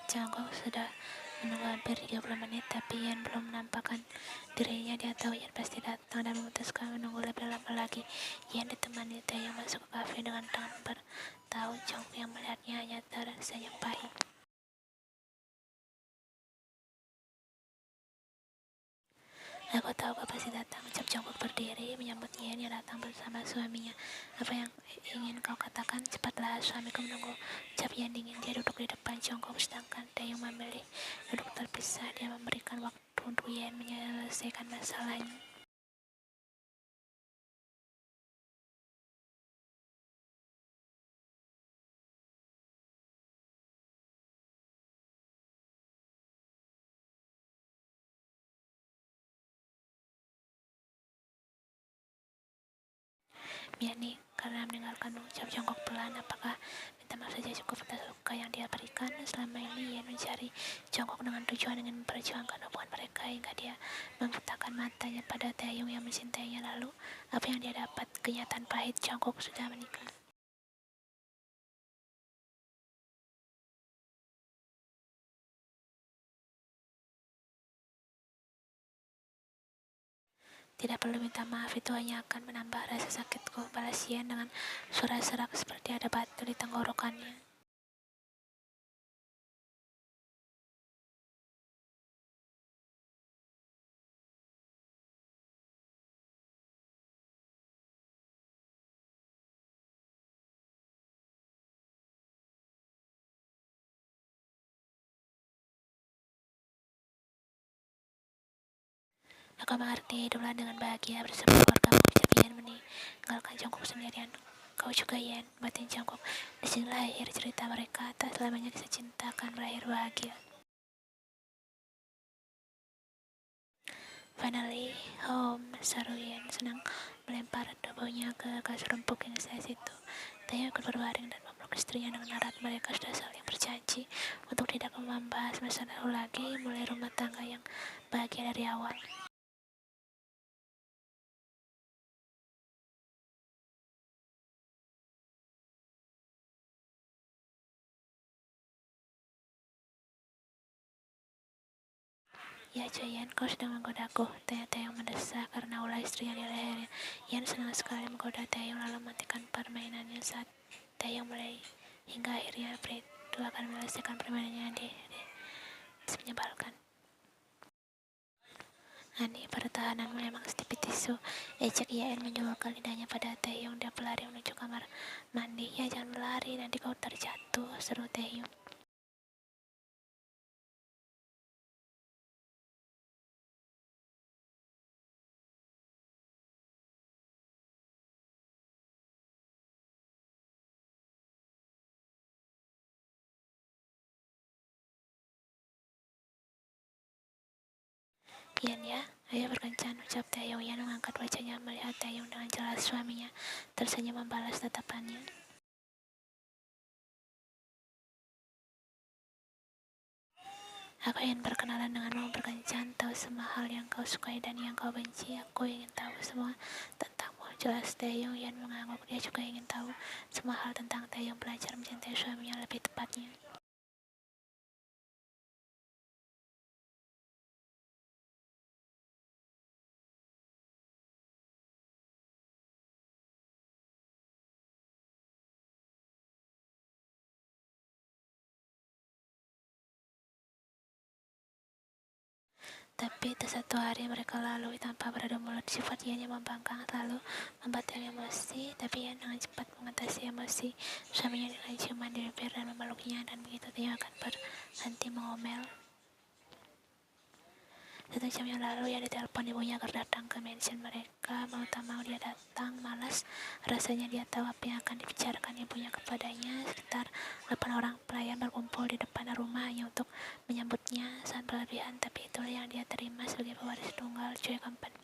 Jongkok sudah menunggu hampir 30 menit, tapi Yan belum menampakkan dirinya. Dia tahu Yan pasti datang dan memutuskan menunggu lebih lama lagi. Yan ditemani Taeyong masuk ke kafe dengan tangan bertahu. Jongkok yang melihatnya hanya tersenyum pahit. Aku tahu kau pasti datang, ucap Jongkok berdiri menyambut Yan yang datang bersama suaminya. Apa yang ingin kau katakan? Cepatlah, suamiku menunggu, ucap Yan dingin. Dia duduk di depan Jongkok, sedangkan Taeyong memilih duduk terpisah. Dia memberikan waktu untuk Yan menyelesaikan masalahnya. Miani, karena mendengarkan ucap Jongkok pelan, apakah minta maaf saja cukup atas luka yang dia berikan? Selama ini Yan mencari Jongkok dengan tujuan ingin memperjuangkan hubungan mereka hingga dia membutakan matanya pada Taeyong yang mencintainya. Lalu, apa yang dia dapat? Kenyataan pahit, Jongkok sudah menikah. Tidak perlu minta maaf, itu hanya akan menambah rasa sakitku, balas Yan dengan suara serak seperti ada batu di tenggorokannya. Aku mengerti, hiduplah dengan bahagia bersama keluargamu, ucap Yan meninggalkan Jongkok sendirian. Kau juga, Yan, batin Jongkok. Disinilah akhir cerita mereka, tak selamanya kisah cinta akan berakhir bahagia. Finally home, seru Yan senang melempar tubuhnya ke kasur empuk yang saya situ. Taeyong ikut berbaring dan memeluk istrinya dengan erat. Mereka sudah saling berjanji untuk tidak membahas masa lalu lagi, mulai rumah tangga yang bahagia dari awal. Ya Yan, kau sedang menggodaku, tanya Taeyong mendesak karena ulah istrinya di lehernya. Yan senang sekali menggoda Taeyong lalu mematikan permainannya saat Taeyong mulai hingga akhirnya itu akan menyelesaikan permainannya di menyebalkan. Ani, pertahananmu memang setipis tisu, ejek Yan menjulurkan lidahnya pada Taeyong. Dia berlari menuju kamar mandi. Ya jangan berlari, nanti kau terjatuh, seru Taeyong. Yan ya, ayo berkencan, ucap Taeyong. Yan mengangkat wajahnya melihat Taeyong dengan jelas. Suaminya tersenyum membalas tatapannya. Aku ingin berkenalan denganmu, berkencan, tahu semua hal yang kau sukai dan yang kau benci. Aku ingin tahu semua tentangmu, jelas Taeyong. Yan mengangguk, dia juga ingin tahu semua hal tentang Taeyong, belajar mencintai suaminya lebih tepatnya. Tapi satu hari mereka lalui tanpa beradu mulut. Sifat Yan yang membangkang lalu membuat Taeyong emosi, tapi Yan dengan cepat mengatasi emosi. Suaminya dengan ciuman di bibir dan memeluknya, dan begitu Taeyong akan berhenti mengomel. 1 jam yang lalu ya ditelepon ibunya agar datang ke mansion mereka. Mau tak mau dia datang, malas. Rasanya dia tahu apa yang akan dibicarakan ibunya kepadanya. Sekitar 8 orang pelayan berkumpul di depan rumah hanya untuk menyambutnya. Sangat berlebihan, tapi itulah yang dia terima sebagai pewaris tunggal Choi Company.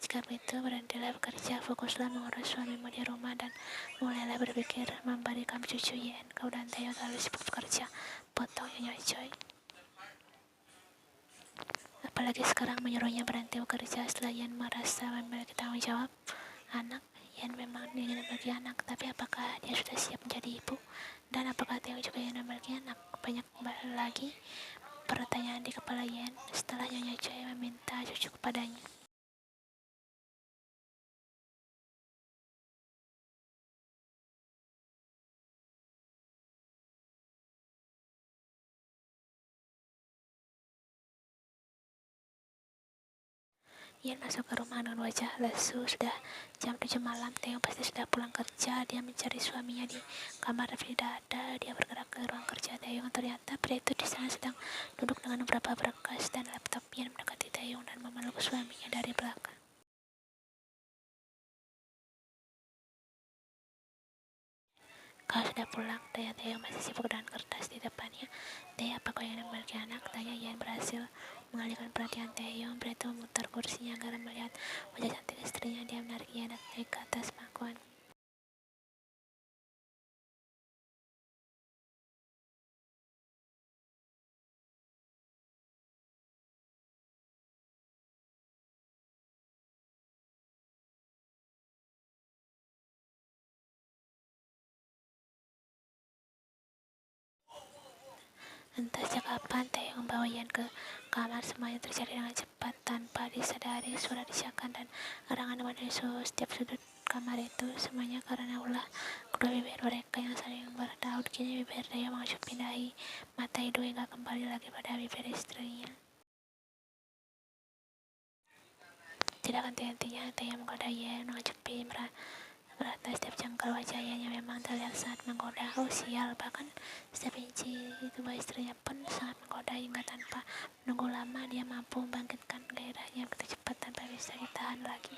Jika begitu, berhentilah bekerja, fokuslah mengurus suamimu di rumah, dan mulailah berpikir memberi kamu cucu Yen. Kau dan Taeyong terlalu sibuk bekerja, potong Nyonya Choi. Apalagi sekarang menyuruhnya berhenti bekerja setelah Yen merasa memiliki tanggung jawab anak. Yen memang ingin memiliki anak, tapi apakah dia sudah siap menjadi ibu? Dan apakah Taeyong juga ingin memiliki anak? Banyak lagi pertanyaan di kepala Yen setelah Nyonya Choi meminta cucu kepadanya. Ian masuk ke rumah dengan wajah lesu. Sudah jam 7 malam, Taeyong pasti sudah pulang kerja. Dia mencari suaminya di kamar, tapi tidak ada. Dia bergerak ke ruang kerja Taeyong. Ternyata pria itu di sana sedang duduk dengan beberapa berkas dan laptop. Ian mendekati Taeyong dan memeluk suaminya dari belakang. Kau sudah pulang? Tanya Taeyong masih sibuk dengan kertas di depannya. Taeyong, apa kau ingin memiliki anak? Tanya Ian berhasil mengalihkan perhatian Taeyong. Pria itu memutar kursinya agar melihat wajah cantik istrinya. Dia menarik Ian naik ke atas pangkuan. Entah sejak kapan Taeyong membawa Ian ke kamar. Semuanya terjadi dengan cepat tanpa disadari. Suara desiakan dan erangan memenuhi setiap sudut kamar itu. Semuanya karena ulah kedua bibir mereka yang saling bertaut. Kini bibir Taeyong mengacu pindahi mata hidung hingga kembali lagi pada bibir istrinya. Tidak henti-hentinya Taeyong menggoda Ian, mengacupi merata setiap jengkal wajah Ian yang memang terlihat sangat menggoda. Oh sial, bahkan setiap inci tubuh istrinya pun sangat menggoda hingga tanpa menunggu lama dia mampu membangkitkan gairahnya begitu cepat tanpa bisa ditahan lagi.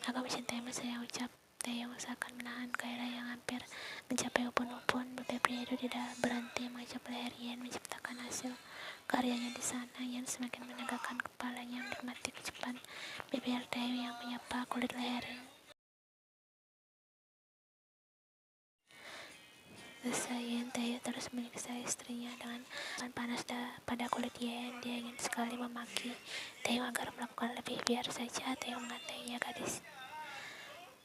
Aku mencintaimu, saya ucap Taeyong seakan menahan gairah yang hampir mencapai ubun-ubun. Bibir pria itu tidak berhenti mengacup leher Ian, menciptakan hasil karyanya di sana. Ian semakin menegakkan kepalanya, menikmati kecupan bibir Taeyong yang menyapa kulit lehernya. Selesai Ian, Taeyong terus menyiksa istrinya dengan panas pada kulit Ian. Dia ingin sekali memaki Taeyong agar melakukan lebih. Biar saja, Taeyong mengantainya, gadis.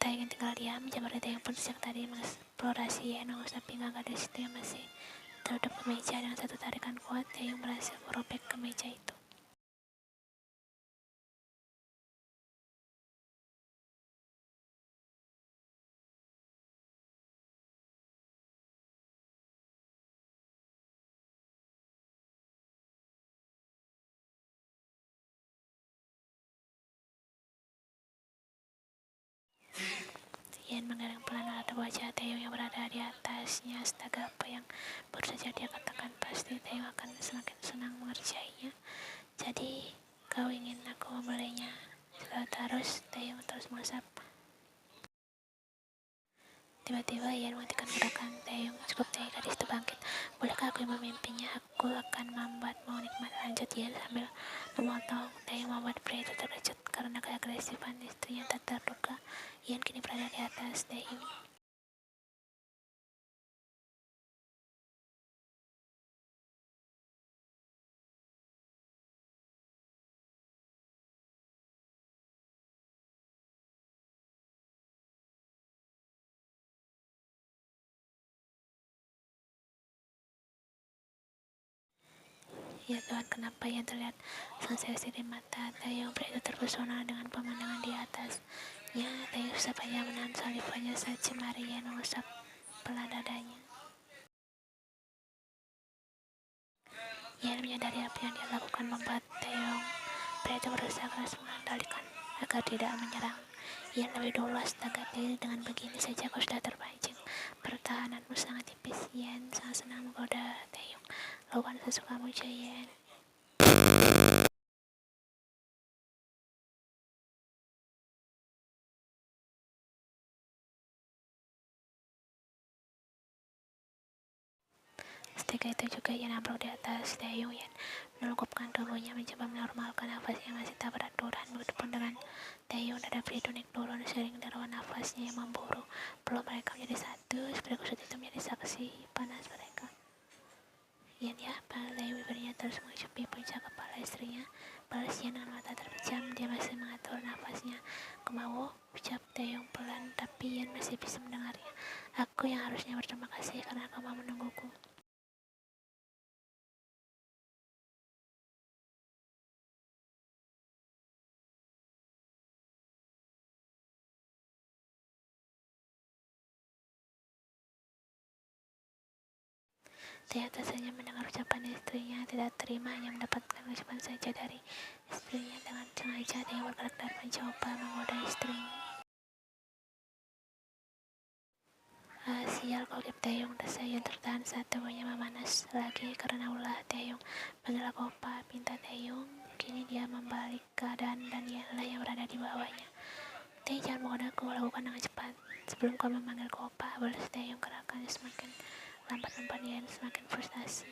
Taeyong ingin tinggal diam. Jamari Taeyong pun sejak tadi mengeksplorasi Ian, mengusap pinggang gadis itu yang masih tertutup kemeja. Dengan satu tarikan kuat, Taeyong berhasil merobek kemeja itu. Ian menggeleng pelan terhadap wajah Taeyong yang berada di atasnya. Astaga, apa yang baru saja dia katakan? Pasti Taeyong akan semakin senang mengerjainya. Jadi, kau ingin aku membelinya? Selalu terus, Taeyong terus mengusap. Tiba-tiba Ian menghentikan gerakan Taeyong. Cukup, Taeyong, gadis itu bangkit. Bolehkah aku yang memimpinya? Aku akan membuatmu nikmat, lanjut Ian sambil memotong. Taeyong membuat pria itu terkejut karena keagresifan istrinya tak terduga. Ian kini berada di atas Taeyong. Ya Tuhan, kenapa Ian terlihat sangat seksi di mata Taeyong? Pria itu terpesona dengan pemandangan di atasnya. Taeyong susah payah menahan salivanya saat jemari Ian mengusap pelan dadanya. Ian menyadari apa yang dia lakukan membuat Taeyong. Pria itu berusaha keras mengendalikan agar tidak menyerang Ian lebih dulu. Astaga, dengan begini saja kau sudah terpancing. Pertahananmu sangat tipis, Ian. Sangat senang menggoda Taeyong. Lakukan sesukamu, Jayen. Setika itu juga Yan ambruk di atas Taeyong. Yan melengkupkan tubuhnya, mencoba menormalkan nafasnya masih tak beraturan. Begitupun dengan Taeyong, dada Frido naik turun sering deruan nafasnya yang memburu. Belum mereka menjadi satu, seperti kusut itu menjadi saksi panas mereka. Yan ya, pandai bibirnya terus mencuci puncak kepala istrinya. Balas Yan dengan mata terpejam, dia masih mengatur nafasnya. Kemau, ucap Taeyong pelan, tapi Yan masih bisa mendengarnya. Aku yang harusnya berterima kasih karena kau mau menungguku. Ternyata saja mendengar ucapan istrinya, tidak terima hanya mendapatkan ucapan saja dari istrinya. Dengan sengaja dia bergerak dan mencoba menggoda istrinya. Sial, kau Kip Taeyong, desa Yan tertahan saat tubuhnya memanas lagi karena ulah Taeyong. Panggil aku Opa, pinta Taeyong. Kini dia membalik keadaan dan Yanlah yang berada di bawahnya. Taeyong, jangan menggodaku, lakukan dengan cepat. Sebelum kau memanggilku Opa, balas Taeyong. Gerakannya semakin lambat membuat Yan semakin frustasi.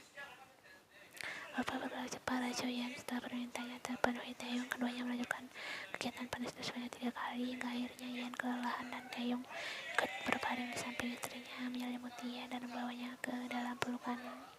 Opa bergerak cepat, Rajo Yan. Setelah permintaannya terpenuhi Taeyong, keduanya melanjutkan kegiatan panas itu sebanyak 3 kali hingga akhirnya Yan kelelahan dan Taeyong ikut berbaring di samping istrinya, menyelimuti Yan dan membawanya ke dalam pelukannya.